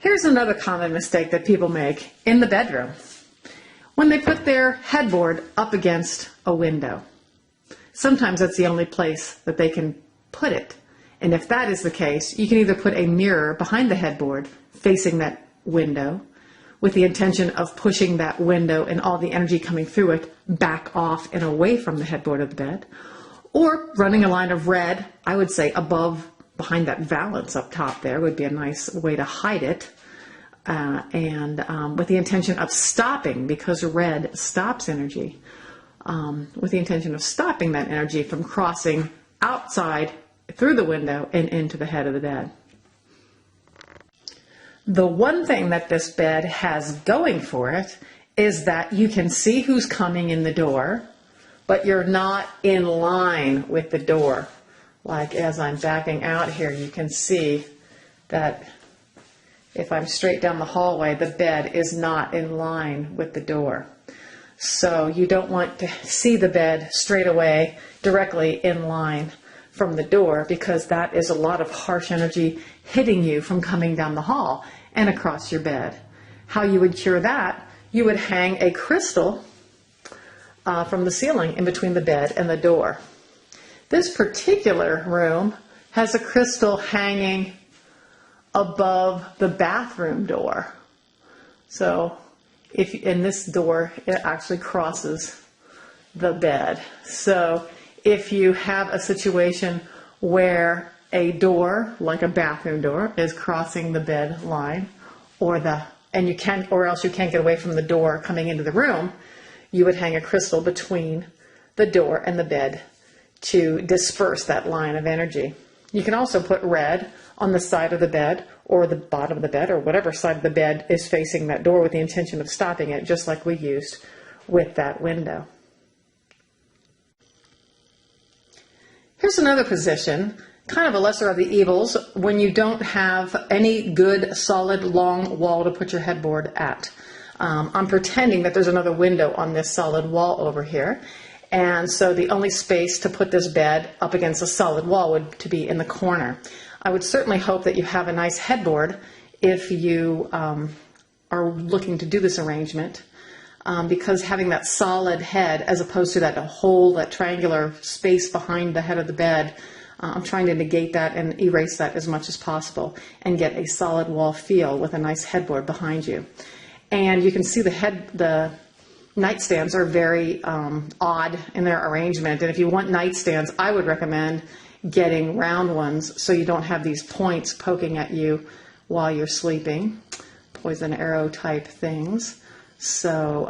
Here's another common mistake that people make in the bedroom. When they put their headboard up against a window. Sometimes that's the only place that they can put it. And if that is the case, you can either put a mirror behind the headboard facing that window with the intention of pushing that window and all the energy coming through it back off and away from the headboard of the bed, or running a line of red, I would say above, behind that valance up top there would be a nice way to hide it, with the intention of stopping, because red stops energy, with the intention of stopping that energy from crossing outside through the window and into the head of the bed. The one thing that this bed has going for it is that you can see who's coming in the door, but you're not in line with the door. Like as I'm backing out here, you can see that if I'm straight down the hallway, the bed is not in line with the door. So you don't want to see the bed straight away, directly in line from the door, because that is a lot of harsh energy hitting you from coming down the hall and across your bed. How you would cure that, you would hang a crystal from the ceiling in between the bed and the door. This particular room has a crystal hanging above the bathroom door. So in this door, it actually crosses the bed. So if you have a situation where a door, like a bathroom door, is crossing the bed line, or else you can't get away from the door coming into the room, you would hang a crystal between the door and the bed to disperse that line of energy. You can also put red on the side of the bed or the bottom of the bed or whatever side of the bed is facing that door with the intention of stopping it, just like we used with that window. Here's another position, kind of a lesser of the evils, when you don't have any good, solid, long wall to put your headboard at. I'm pretending that there's another window on this solid wall over here. And so the only space to put this bed up against a solid wall would to be in the corner. I would certainly hope that you have a nice headboard if you are looking to do this arrangement, because having that solid head as opposed to that triangular space behind the head of the bed, I'm trying to negate that and erase that as much as possible and get a solid wall feel with a nice headboard behind you. And you can see the nightstands are very odd in their arrangement, and if you want nightstands, I would recommend getting round ones so you don't have these points poking at you while you're sleeping, poison arrow type things. So,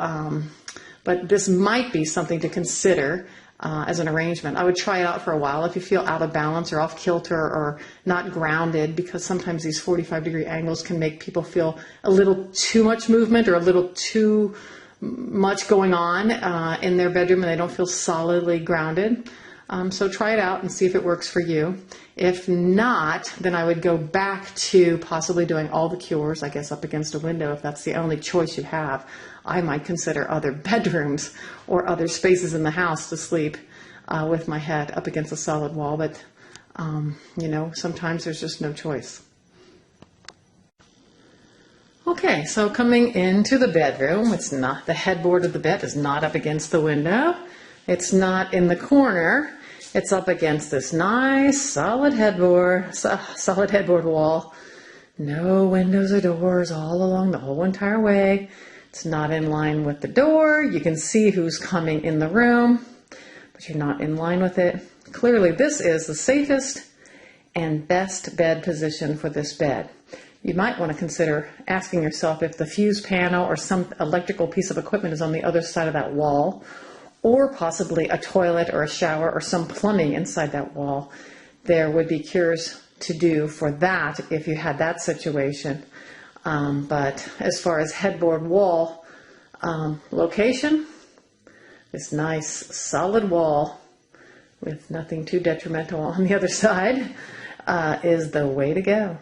but this might be something to consider as an arrangement. I would try it out for a while if you feel out of balance or off kilter or not grounded, because sometimes these 45-degree angles can make people feel a little too much movement or a little too much going on in their bedroom and they don't feel solidly grounded. So try it out and see if it works for you. If not, then I would go back to possibly doing all the cures, I guess, up against a window if that's the only choice you have. I might consider other bedrooms or other spaces in the house to sleep with my head up against a solid wall, but sometimes there's just no choice. Okay, so coming into the bedroom, the headboard of the bed is not up against the window. It's not in the corner. It's up against this nice solid headboard wall. No windows or doors all along the whole entire way. It's not in line with the door. You can see who's coming in the room, but you're not in line with it. Clearly, this is the safest and best bed position for this bed. You might want to consider asking yourself if the fuse panel or some electrical piece of equipment is on the other side of that wall, or possibly a toilet or a shower or some plumbing inside that wall. There would be cures to do for that if you had that situation. But as far as headboard wall location, this nice solid wall with nothing too detrimental on the other side is the way to go.